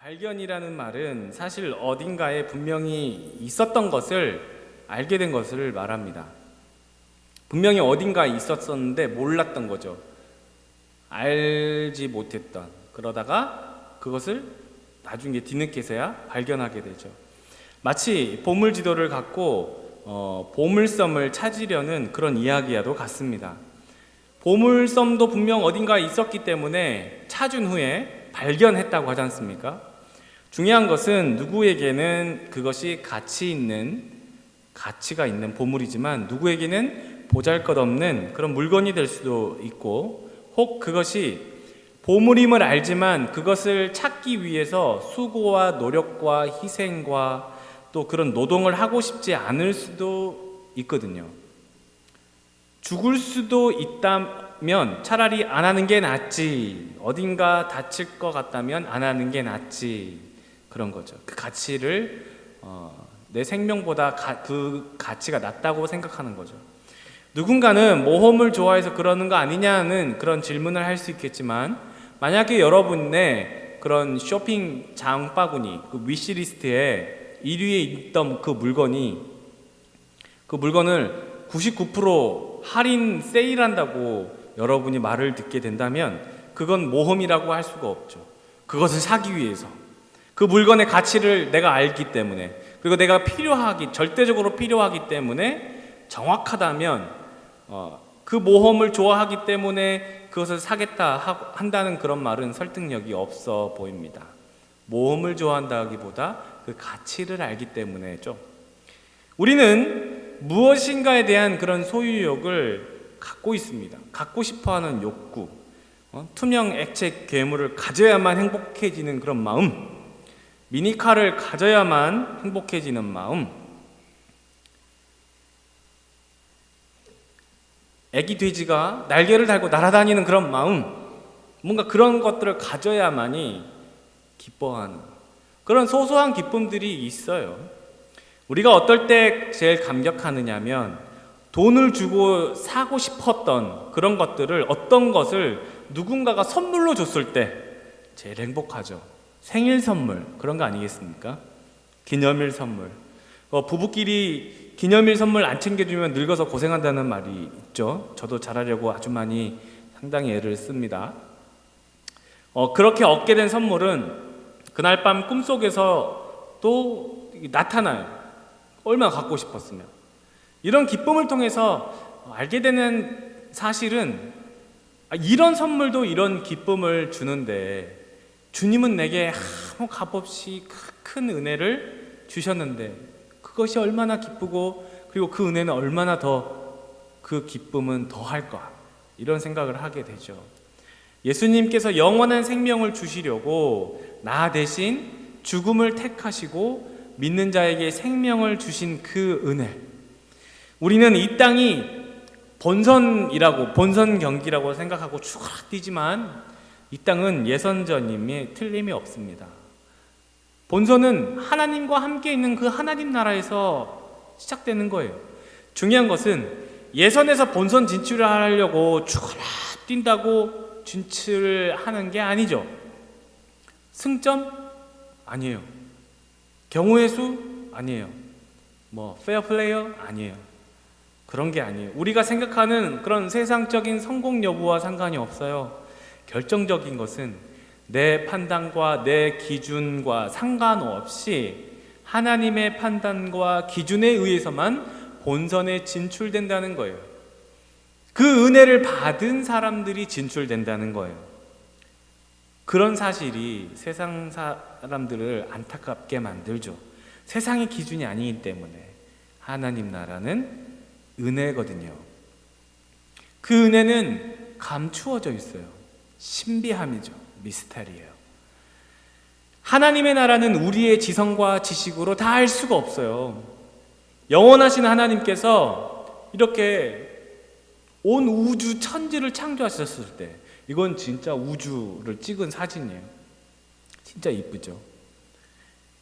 발견이라는 말은 사실 어딘가에 분명히 있었던 것을 알게 된 것을 말합니다. 분명히 어딘가에 있었었는데 몰랐던 거죠. 알지 못했던. 그러다가 그것을 나중에 뒤늦게서야 발견하게 되죠. 마치 보물지도를 갖고 보물섬을 찾으려는 그런 이야기와도 같습니다. 보물섬도 분명 어딘가에 있었기 때문에 찾은 후에 발견했다고 하지 않습니까? 중요한 것은 누구에게는 그것이 가치가 있는 보물이지만 누구에게는 보잘것없는 그런 물건이 될 수도 있고, 혹 그것이 보물임을 알지만 그것을 찾기 위해서 수고와 노력과 희생과 또 그런 노동을 하고 싶지 않을 수도 있거든요. 죽을 수도 있다면 차라리 안 하는 게 낫지, 어딘가 다칠 것 같다면 안 하는 게 낫지, 그런 거죠. 그 가치를 내 생명보다 그 가치가 낫다고 생각하는 거죠. 누군가는 모험을 좋아해서 그러는 거 아니냐는 그런 질문을 할 수 있겠지만, 만약에 여러분의 그런 쇼핑 장바구니, 그 위시리스트에 1위에 있던 그 물건을 99% 할인 세일한다고 여러분이 말을 듣게 된다면 그건 모험이라고 할 수가 없죠. 그것을 사기 위해서, 그 물건의 가치를 내가 알기 때문에, 그리고 내가 절대적으로 필요하기 때문에, 정확하다면 그 모험을 좋아하기 때문에 그것을 사겠다 한다는 그런 말은 설득력이 없어 보입니다. 모험을 좋아한다기보다 그 가치를 알기 때문에죠. 우리는 무엇인가에 대한 그런 소유욕을 갖고 있습니다. 갖고 싶어하는 욕구, 투명 액체 괴물을 가져야만 행복해지는 그런 마음, 미니카를 가져야만 행복해지는 마음, 애기 돼지가 날개를 달고 날아다니는 그런 마음, 뭔가 그런 것들을 가져야만이 기뻐하는 그런 소소한 기쁨들이 있어요. 우리가 어떨 때 제일 감격하느냐면, 돈을 주고 사고 싶었던 그런 것들을, 어떤 것을 누군가가 선물로 줬을 때 제일 행복하죠. 생일 선물, 그런 거 아니겠습니까? 기념일 선물. 부부끼리 기념일 선물 안 챙겨주면 늙어서 고생한다는 말이 있죠. 저도 잘하려고 아주 많이 상당히 애를 씁니다. 그렇게 얻게 된 선물은 그날 밤 꿈속에서 또 나타나요. 얼마나 갖고 싶었으면. 이런 기쁨을 통해서 알게 되는 사실은, 이런 선물도 이런 기쁨을 주는데, 주님은 내게 아무 값없이 큰 은혜를 주셨는데 그것이 얼마나 기쁘고, 그리고 그 은혜는 얼마나 그 기쁨은 더할까, 이런 생각을 하게 되죠. 예수님께서 영원한 생명을 주시려고 나 대신 죽음을 택하시고 믿는 자에게 생명을 주신 그 은혜, 우리는 이 땅이 본선 경기라고 생각하고 쭉 뛰지만, 이 땅은 예선전임에 틀림이 없습니다. 본선은 하나님과 함께 있는 그 하나님 나라에서 시작되는 거예요. 중요한 것은 예선에서 본선 진출을 하려고 죽어라 뛴다고 진출하는 게 아니죠. 승점? 아니에요. 경우의 수? 아니에요. 페어 플레이어? 아니에요. 그런 게 아니에요. 우리가 생각하는 그런 세상적인 성공 여부와 상관이 없어요. 결정적인 것은 내 판단과 내 기준과 상관없이 하나님의 판단과 기준에 의해서만 본선에 진출된다는 거예요. 그 은혜를 받은 사람들이 진출된다는 거예요. 그런 사실이 세상 사람들을 안타깝게 만들죠. 세상의 기준이 아니기 때문에. 하나님 나라는 은혜거든요. 그 은혜는 감추어져 있어요. 신비함이죠. 미스터리예요. 하나님의 나라는 우리의 지성과 지식으로 다 알 수가 없어요. 영원하신 하나님께서 이렇게 온 우주 천지를 창조하셨을 때, 이건 진짜 우주를 찍은 사진이에요. 진짜 이쁘죠.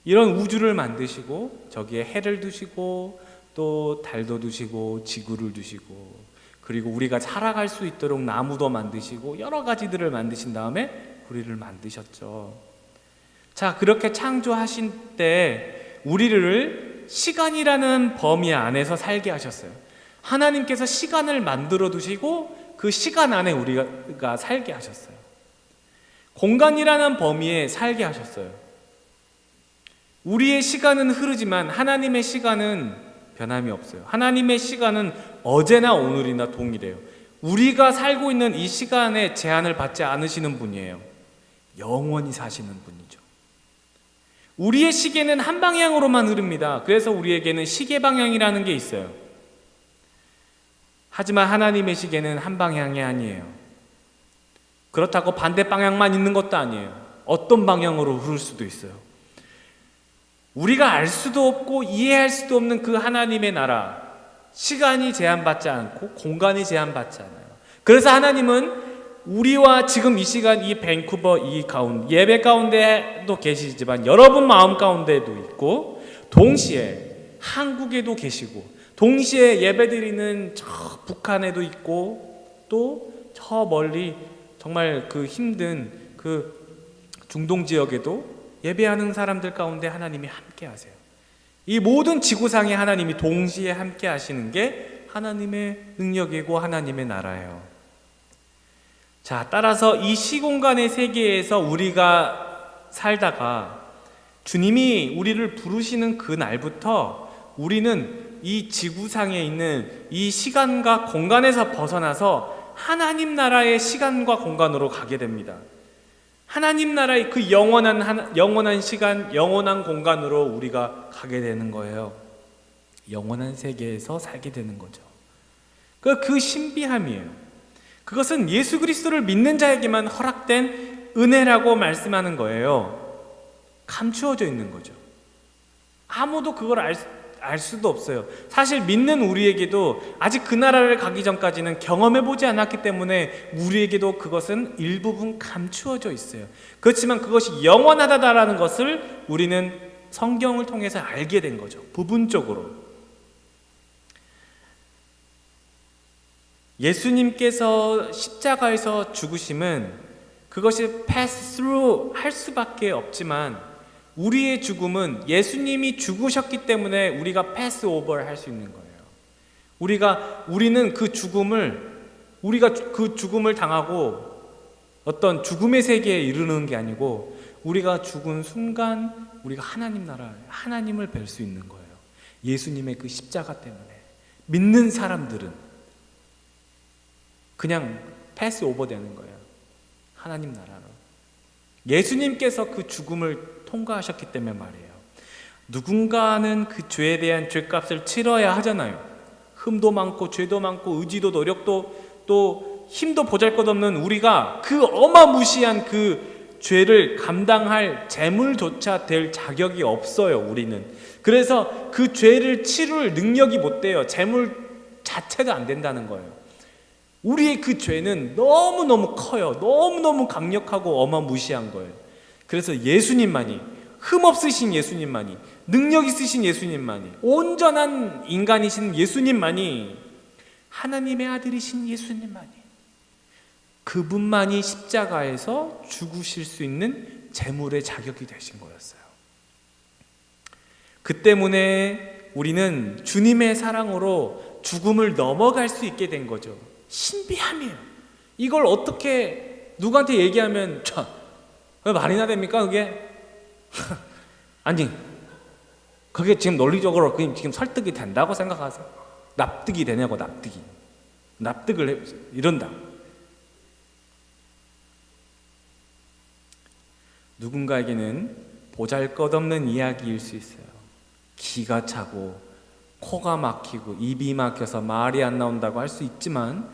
이런 우주를 만드시고 저기에 해를 두시고 또 달도 두시고 지구를 두시고, 그리고 우리가 살아갈 수 있도록 나무도 만드시고 여러 가지들을 만드신 다음에 우리를 만드셨죠. 자, 그렇게 창조하신 때 우리를 시간이라는 범위 안에서 살게 하셨어요. 하나님께서 시간을 만들어 두시고 그 시간 안에 우리가 살게 하셨어요. 공간이라는 범위에 살게 하셨어요. 우리의 시간은 흐르지만 하나님의 시간은 변함이 없어요. 하나님의 시간은 어제나 오늘이나 동일해요. 우리가 살고 있는 이 시간에 제한을 받지 않으시는 분이에요. 영원히 사시는 분이죠. 우리의 시계는 한 방향으로만 흐릅니다. 그래서 우리에게는 시계 방향이라는 게 있어요. 하지만 하나님의 시계는 한 방향이 아니에요. 그렇다고 반대 방향만 있는 것도 아니에요. 어떤 방향으로 흐를 수도 있어요. 우리가 알 수도 없고 이해할 수도 없는 그 하나님의 나라, 시간이 제한받지 않고 공간이 제한받지 않아요. 그래서 하나님은 우리와 지금 이 시간 이 밴쿠버 이 가운데 예배 가운데도 계시지만 여러분 마음 가운데도 있고 동시에 한국에도 계시고 동시에 예배드리는 저 북한에도 있고 또 저 멀리 정말 그 힘든 그 중동 지역에도 예배하는 사람들 가운데 하나님이 함께 하세요. 이 모든 지구상에 하나님이 동시에 함께 하시는 게 하나님의 능력이고 하나님의 나라예요. 자, 따라서 이 시공간의 세계에서 우리가 살다가 주님이 우리를 부르시는 그 날부터 우리는 이 지구상에 있는 이 시간과 공간에서 벗어나서 하나님 나라의 시간과 공간으로 가게 됩니다. 하나님 나라의 그 영원한 시간, 영원한 공간으로 우리가 가게 되는 거예요. 영원한 세계에서 살게 되는 거죠. 그 신비함이에요. 그것은 예수 그리스도를 믿는 자에게만 허락된 은혜라고 말씀하는 거예요. 감추어져 있는 거죠. 아무도 그걸 알 수도 없어요. 사실 믿는 우리에게도 아직 그 나라를 가기 전까지는 경험해보지 않았기 때문에 우리에게도 그것은 일부분 감추어져 있어요. 그렇지만 그것이 영원하다라는 것을 우리는 성경을 통해서 알게 된 거죠. 부분적으로. 예수님께서 십자가에서 죽으심은 그것이 pass through 할 수밖에 없지만 우리의 죽음은 예수님이 죽으셨기 때문에 우리가 패스 오버를 할 수 있는 거예요. 우리는 우리가 그 죽음을 당하고 어떤 죽음의 세계에 이르는 게 아니고 우리가 죽은 순간 우리가 하나님 나라, 하나님을 뵐 수 있는 거예요. 예수님의 그 십자가 때문에. 믿는 사람들은 그냥 패스 오버 되는 거예요. 하나님 나라로. 예수님께서 그 죽음을 통과하셨기 때문에 말이에요. 누군가는 그 죄에 대한 죄값을 치러야 하잖아요. 흠도 많고 죄도 많고 의지도 노력도 또 힘도 보잘것없는 우리가 그 어마무시한 그 죄를 감당할 재물조차 될 자격이 없어요. 우리는. 그래서 그 죄를 치룰 능력이 못 돼요. 재물 자체가 안 된다는 거예요. 우리의 그 죄는 너무너무 커요. 너무너무 강력하고 어마무시한 거예요. 그래서 예수님만이, 흠없으신 예수님만이, 능력 있으신 예수님만이, 온전한 인간이신 예수님만이, 하나님의 아들이신 예수님만이, 그분만이 십자가에서 죽으실 수 있는 제물의 자격이 되신 거였어요. 그 때문에 우리는 주님의 사랑으로 죽음을 넘어갈 수 있게 된 거죠. 신비함이에요. 이걸 어떻게 누구한테 얘기하면 말이나 됩니까 그게? 아니 그게 지금 논리적으로 지금 설득이 된다고 생각하세요? 납득이 되냐고. 납득을 해보세요. 이런다. 누군가에게는 보잘것없는 이야기일 수 있어요. 기가 차고 코가 막히고 입이 막혀서 말이 안 나온다고 할 수 있지만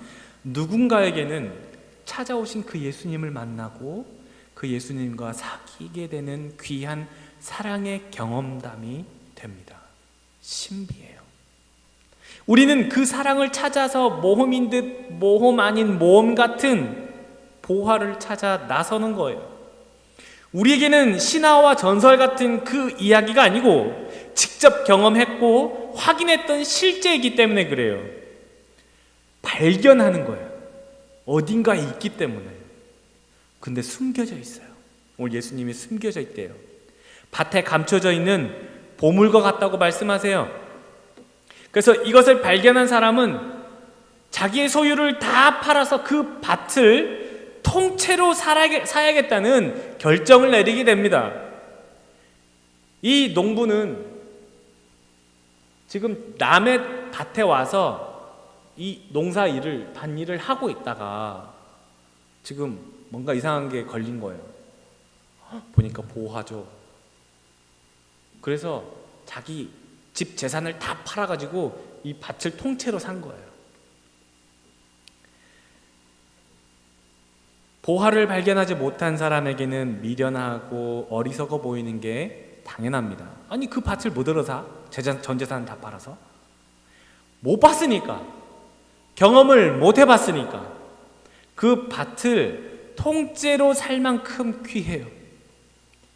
누군가에게는 찾아오신 그 예수님을 만나고 그 예수님과 사귀게 되는 귀한 사랑의 경험담이 됩니다. 신비해요. 우리는 그 사랑을 찾아서 모험인 듯 모험 아닌 모험 같은 보화를 찾아 나서는 거예요. 우리에게는 신화와 전설 같은 그 이야기가 아니고 직접 경험했고 확인했던 실제이기 때문에 그래요. 발견하는 거예요. 어딘가에 있기 때문에. 근데 숨겨져 있어요. 오늘 예수님이 숨겨져 있대요. 밭에 감춰져 있는 보물과 같다고 말씀하세요. 그래서 이것을 발견한 사람은 자기의 소유를 다 팔아서 그 밭을 통째로 사야겠다는 결정을 내리게 됩니다. 이 농부는 지금 남의 밭에 와서 이 농사 일을, 밭일을 하고 있다가 지금 뭔가 이상한 게 걸린 거예요. 보니까 보화죠. 그래서 자기 집 재산을 다 팔아가지고 이 밭을 통째로 산 거예요. 보화를 발견하지 못한 사람에게는 미련하고 어리석어 보이는 게 당연합니다. 아니 그 밭을 못 얻어 사? 전 재산 다 팔아서? 못 봤으니까, 경험을 못 해봤으니까 그 밭을 통째로 살 만큼 귀해요.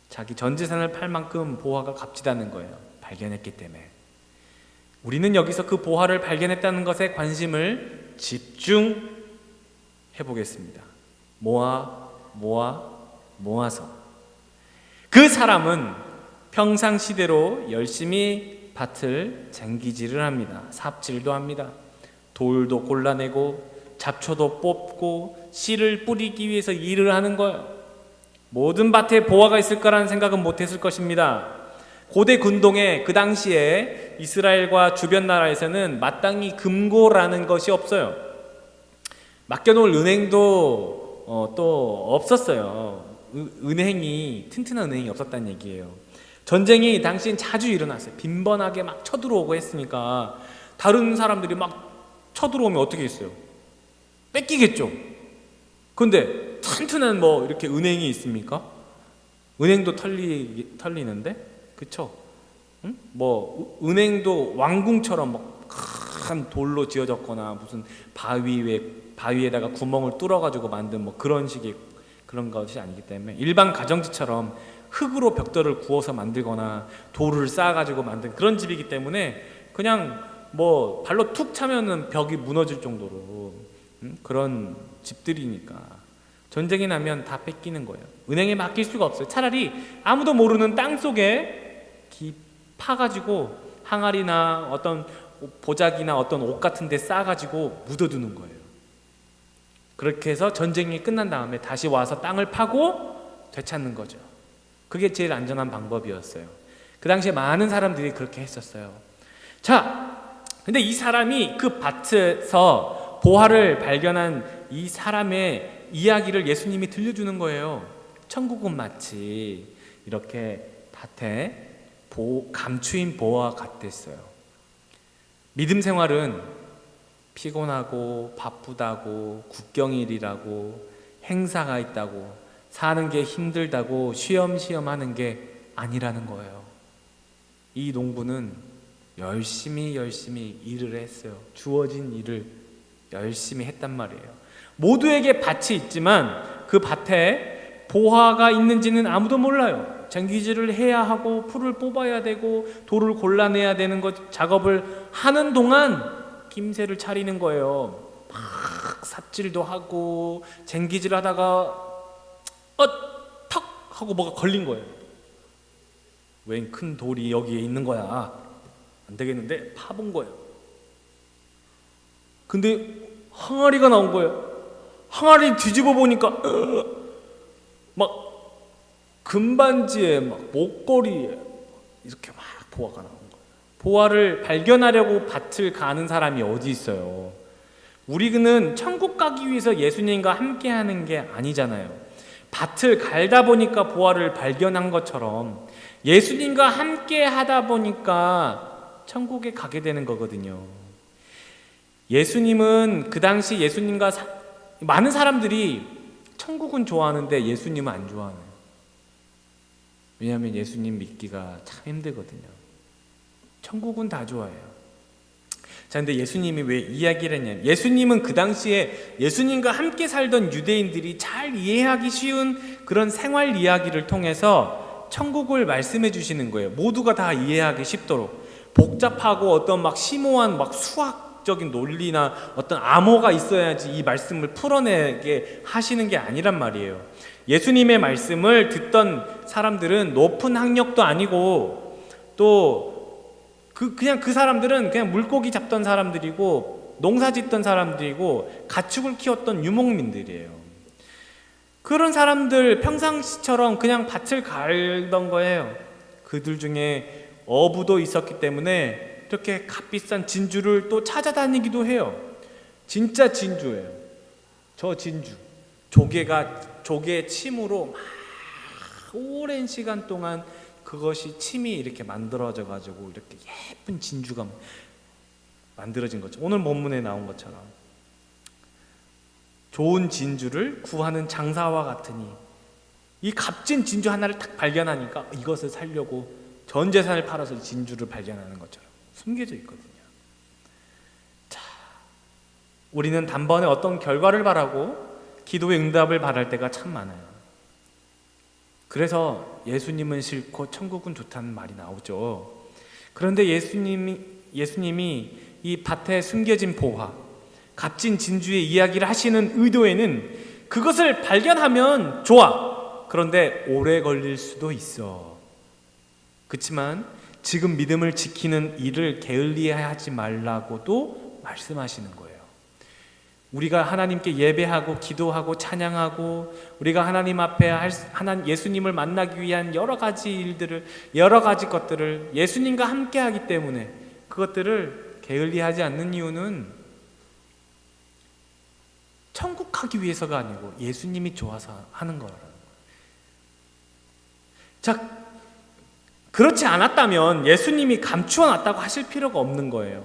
자기 전 재산을 팔 만큼 보화가 값지다는 거예요. 발견했기 때문에. 우리는 여기서 그 보화를 발견했다는 것에 관심을 집중해 보겠습니다. 모아서. 그 사람은 평상시대로 열심히 밭을 쟁기질을 합니다. 삽질도 합니다. 돌도 골라내고 잡초도 뽑고 씨를 뿌리기 위해서 일을 하는 거예요. 모든 밭에 보화가 있을 거라는 생각은 못했을 것입니다. 고대 근동에 그 당시에 이스라엘과 주변 나라에서는 마땅히 금고라는 것이 없어요. 맡겨놓을 은행도 또 없었어요. 은행이, 튼튼한 은행이 없었다는 얘기예요. 전쟁이 당시엔 자주 일어났어요. 빈번하게 막 쳐들어오고 했으니까 다른 사람들이 막 쳐들어오면 어떻게 했어요? 뺏기겠죠. 근데 튼튼한 이렇게 은행이 있습니까? 은행도 털리는데, 그쵸? 응? 은행도 왕궁처럼 큰 돌로 지어졌거나 무슨 바위에다가 구멍을 뚫어가지고 만든 그런 식의 그런 것이 아니기 때문에 일반 가정집처럼 흙으로 벽돌을 구워서 만들거나 돌을 쌓아가지고 만든 그런 집이기 때문에 그냥 발로 툭 차면은 벽이 무너질 정도로 그런 집들이니까 전쟁이 나면 다 뺏기는 거예요. 은행에 맡길 수가 없어요. 차라리 아무도 모르는 땅 속에 파가지고 항아리나 어떤 보자기나 어떤 옷 같은 데 싸가지고 묻어두는 거예요. 그렇게 해서 전쟁이 끝난 다음에 다시 와서 땅을 파고 되찾는 거죠. 그게 제일 안전한 방법이었어요. 그 당시에 많은 사람들이 그렇게 했었어요. 자, 근데 이 사람이 그 밭에서 보화를 발견한 이 사람의 이야기를 예수님이 들려주는 거예요. 천국은 마치 이렇게 밭에 감추인 보화 같았어요. 믿음 생활은 피곤하고 바쁘다고 국경일이라고 행사가 있다고 사는 게 힘들다고 쉬엄쉬엄 하는 게 아니라는 거예요. 이 농부는 열심히 일을 했어요. 주어진 일을 열심히 했단 말이에요. 모두에게 밭이 있지만 그 밭에 보화가 있는지는 아무도 몰라요. 쟁기질을 해야 하고 풀을 뽑아야 되고 돌을 골라내야 되는 작업을 하는 동안 김새를 차리는 거예요. 막 삽질도 하고 쟁기질 하다가 턱 하고 뭐가 걸린 거예요. 웬 큰 돌이 여기에 있는 거야. 안 되겠는데 파본 거예요. 근데 항아리가 나온 거예요. 항아리 뒤집어 보니까 막 금반지에 막 목걸이에 이렇게 막 보화가 나온 거예요. 보화를 발견하려고 밭을 가는 사람이 어디 있어요? 우리는 천국 가기 위해서 예수님과 함께 하는 게 아니잖아요. 밭을 갈다 보니까 보화를 발견한 것처럼 예수님과 함께 하다 보니까 천국에 가게 되는 거거든요. 예수님은 그 당시 예수님과 많은 사람들이 천국은 좋아하는데 예수님은 안 좋아하네요. 왜냐하면 예수님 믿기가 참 힘들거든요. 천국은 다 좋아해요. 자, 근데 예수님이 왜 이야기를 했냐면, 예수님은 그 당시에 예수님과 함께 살던 유대인들이 잘 이해하기 쉬운 그런 생활 이야기를 통해서 천국을 말씀해 주시는 거예요. 모두가 다 이해하기 쉽도록. 복잡하고 어떤 막 심오한 막 수학 과학적인 논리나 어떤 암호가 있어야지 이 말씀을 풀어내게 하시는 게 아니란 말이에요. 예수님의 말씀을 듣던 사람들은 높은 학력도 아니고 또 그냥 그 사람들은 그냥 물고기 잡던 사람들이고 농사 짓던 사람들이고 가축을 키웠던 유목민들이에요. 그런 사람들 평상시처럼 그냥 밭을 갈던 거예요. 그들 중에 어부도 있었기 때문에 이렇게 값비싼 진주를 또 찾아다니기도 해요. 진짜 진주예요. 저 진주. 조개의 침으로 막 오랜 시간 동안 그것이 침이 이렇게 만들어져 가지고 이렇게 예쁜 진주가 만들어진 거죠. 오늘 본문에 나온 것처럼 좋은 진주를 구하는 장사와 같으니, 이 값진 진주 하나를 딱 발견하니까 이것을 살려고 전 재산을 팔아서 진주를 발견하는 것처럼 숨겨져 있거든요. 자, 우리는 단번에 어떤 결과를 바라고 기도의 응답을 바랄 때가 참 많아요. 그래서 예수님은 싫고 천국은 좋다는 말이 나오죠. 그런데 예수님이 이 밭에 숨겨진 보화, 값진 진주의 이야기를 하시는 의도에는 그것을 발견하면 좋아. 그런데 오래 걸릴 수도 있어. 그렇지만 지금 믿음을 지키는 일을 게을리하지 말라고도 말씀하시는 거예요. 우리가 하나님께 예배하고 기도하고 찬양하고 우리가 하나님 앞에 예수님을 만나기 위한 여러 가지 일들을, 여러 가지 것들을 예수님과 함께 하기 때문에 그것들을 게을리하지 않는 이유는 천국 가기 위해서가 아니고 예수님이 좋아서 하는 거라는 거예요. 자, 그렇지 않았다면 예수님이 감추어 놨다고 하실 필요가 없는 거예요.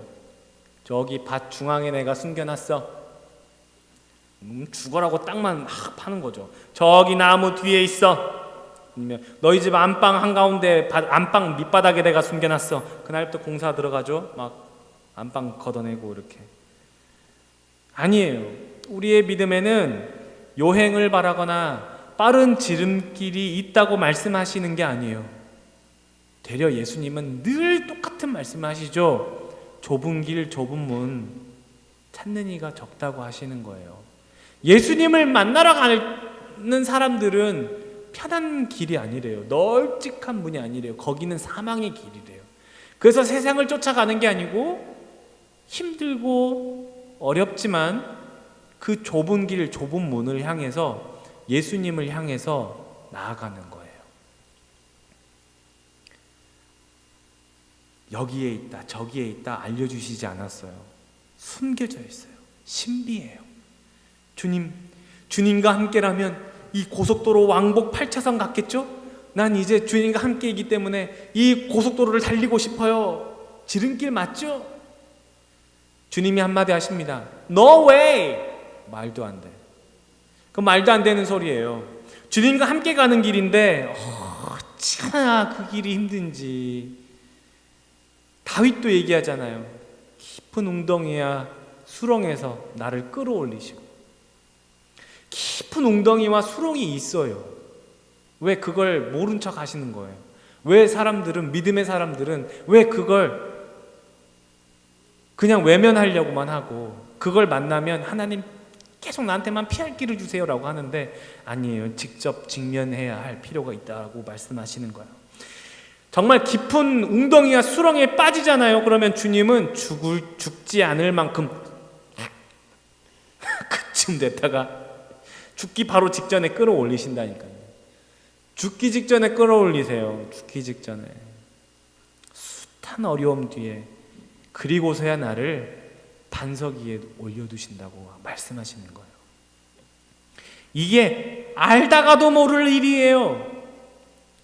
저기 밭 중앙에 내가 숨겨놨어. 죽어라고 땅만 막 파는 거죠. 저기 나무 뒤에 있어. 너희 집 안방 한가운데 안방 밑바닥에 내가 숨겨놨어. 그날부터 공사 들어가죠. 막 안방 걷어내고 이렇게. 아니에요. 우리의 믿음에는 요행을 바라거나 빠른 지름길이 있다고 말씀하시는 게 아니에요. 되려 예수님은 늘 똑같은 말씀하시죠. 좁은 길 좁은 문 찾는 이가 적다고 하시는 거예요. 예수님을 만나러 가는 사람들은 편한 길이 아니래요. 널찍한 문이 아니래요. 거기는 사망의 길이래요. 그래서 세상을 쫓아가는 게 아니고 힘들고 어렵지만 그 좁은 길, 좁은 문을 향해서 예수님을 향해서 나아가는 거예요. 여기에 있다, 저기에 있다 알려주시지 않았어요. 숨겨져 있어요. 신비해요. 주님과 함께라면 이 고속도로 왕복 8차선 같겠죠? 난 이제 주님과 함께이기 때문에 이 고속도로를 달리고 싶어요. 지름길 맞죠? 주님이 한마디 하십니다. No way! 말도 안 돼. 그 말도 안 되는 소리예요. 주님과 함께 가는 길인데 참아 그 길이 힘든지. 다윗도 얘기하잖아요. 깊은 웅덩이야 수렁에서 나를 끌어올리시고. 깊은 웅덩이와 수렁이 있어요. 왜 그걸 모른 척 하시는 거예요? 왜 사람들은, 믿음의 사람들은 왜 그걸 그냥 외면하려고만 하고, 그걸 만나면 하나님 계속 나한테만 피할 길을 주세요라고 하는데, 아니에요. 직접 직면해야 할 필요가 있다고 말씀하시는 거예요. 정말 깊은 웅덩이와 수렁에 빠지잖아요. 그러면 주님은 죽지 않을 만큼 그쯤 됐다가 죽기 바로 직전에 끌어올리신다니까요. 죽기 직전에 끌어올리세요. 죽기 직전에. 숱한 어려움 뒤에 그리고서야 나를 반석 위에 올려두신다고 말씀하시는 거예요. 이게 알다가도 모를 일이에요.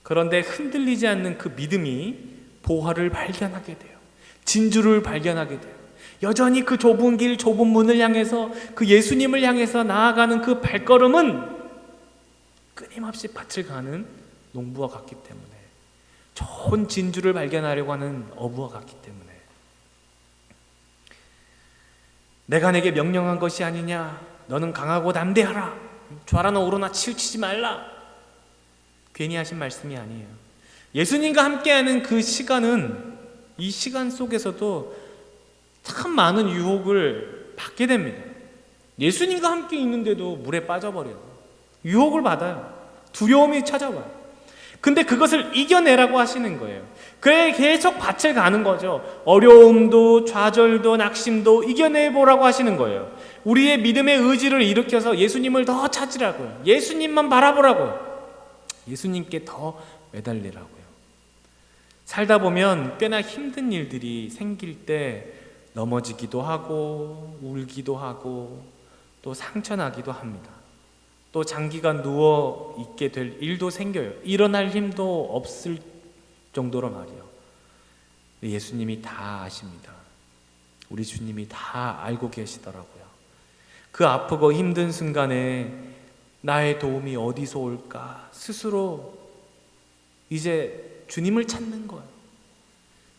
그런데 흔들리지 않는 그 믿음이 보화를 발견하게 돼요. 진주를 발견하게 돼요. 여전히 그 좁은 길, 좁은 문을 향해서, 그 예수님을 향해서 나아가는 그 발걸음은 끊임없이 밭을 가는 농부와 같기 때문에, 좋은 진주를 발견하려고 하는 어부와 같기 때문에, 내가 내게 명령한 것이 아니냐, 너는 강하고 담대하라, 좌라나 우로나 치우치지 말라, 괜히 하신 말씀이 아니에요. 예수님과 함께하는 그 시간은, 이 시간 속에서도 참 많은 유혹을 받게 됩니다. 예수님과 함께 있는데도 물에 빠져버려요. 유혹을 받아요. 두려움이 찾아와요. 근데 그것을 이겨내라고 하시는 거예요. 그래 계속 밭을 가는 거죠. 어려움도 좌절도 낙심도 이겨내보라고 하시는 거예요. 우리의 믿음의 의지를 일으켜서 예수님을 더 찾으라고요. 예수님만 바라보라고요. 예수님께 더 매달리라고요. 살다 보면 꽤나 힘든 일들이 생길 때 넘어지기도 하고 울기도 하고 또 상처나기도 합니다. 또 장기간 누워 있게 될 일도 생겨요. 일어날 힘도 없을 정도로 말이요. 예수님이 다 아십니다. 우리 주님이 다 알고 계시더라고요. 그 아프고 힘든 순간에 나의 도움이 어디서 올까 스스로 이제 주님을 찾는 거예요.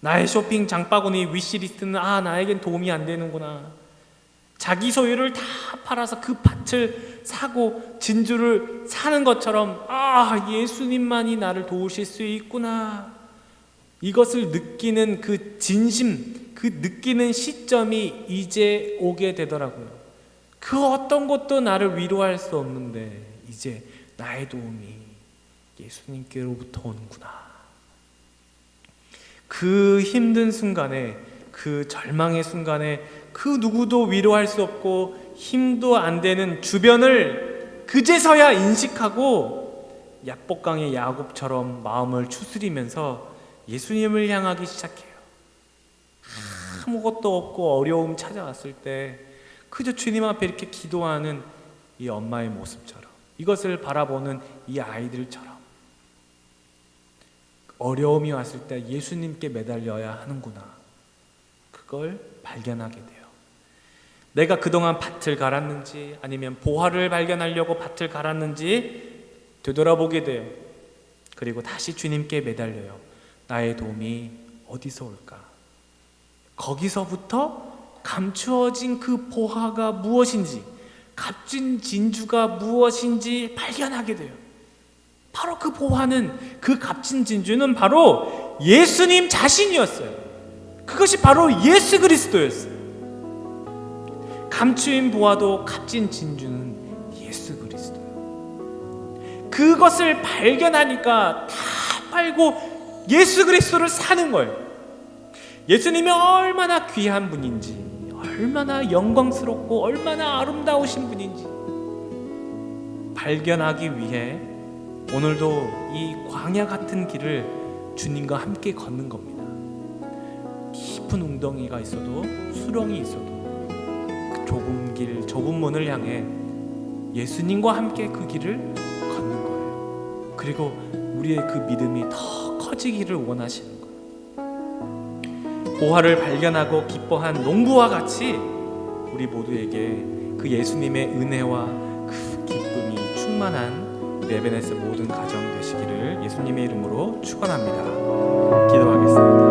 나의 쇼핑 장바구니 위시리스트는 나에겐 도움이 안 되는구나. 자기 소유를 다 팔아서 그 밭을 사고 진주를 사는 것처럼 예수님만이 나를 도우실 수 있구나. 이것을 느끼는 그 진심, 그 느끼는 시점이 이제 오게 되더라고요. 그 어떤 것도 나를 위로할 수 없는데 이제 나의 도움이 예수님께로부터 오는구나. 그 힘든 순간에, 그 절망의 순간에 그 누구도 위로할 수 없고 힘도 안 되는 주변을 그제서야 인식하고 약복강의 야곱처럼 마음을 추스리면서 예수님을 향하기 시작해요. 아무것도 없고 어려움 찾아왔을 때 그저 주님 앞에 이렇게 기도하는 이 엄마의 모습처럼, 이것을 바라보는 이 아이들처럼 어려움이 왔을 때 예수님께 매달려야 하는구나. 그걸 발견하게 돼요. 내가 그동안 밭을 갈았는지 아니면 보화를 발견하려고 밭을 갈았는지 되돌아보게 돼요. 그리고 다시 주님께 매달려요. 나의 도움이 어디서 올까? 거기서부터 감추어진 그 보화가 무엇인지, 값진 진주가 무엇인지 발견하게 돼요. 바로 그 보화는, 그 값진 진주는 바로 예수님 자신이었어요. 그것이 바로 예수 그리스도였어요. 감추인 보화도 값진 진주는 예수 그리스도예요. 그것을 발견하니까 다 팔고 예수 그리스도를 사는 거예요. 예수님이 얼마나 귀한 분인지, 얼마나 영광스럽고 얼마나 아름다우신 분인지 발견하기 위해 오늘도 이 광야 같은 길을 주님과 함께 걷는 겁니다. 깊은 웅덩이가 있어도 수렁이 있어도 그 좁은 길, 좁은 문을 향해 예수님과 함께 그 길을 걷는 거예요. 그리고 우리의 그 믿음이 더 커지기를 원하시는 거예요. 보화를 발견하고 기뻐한 농부와 같이 우리 모두에게 그 예수님의 은혜와 그 기쁨이 충만한 레베네스 모든 가정 되시기를 예수님의 이름으로 축원합니다. 기도하겠습니다.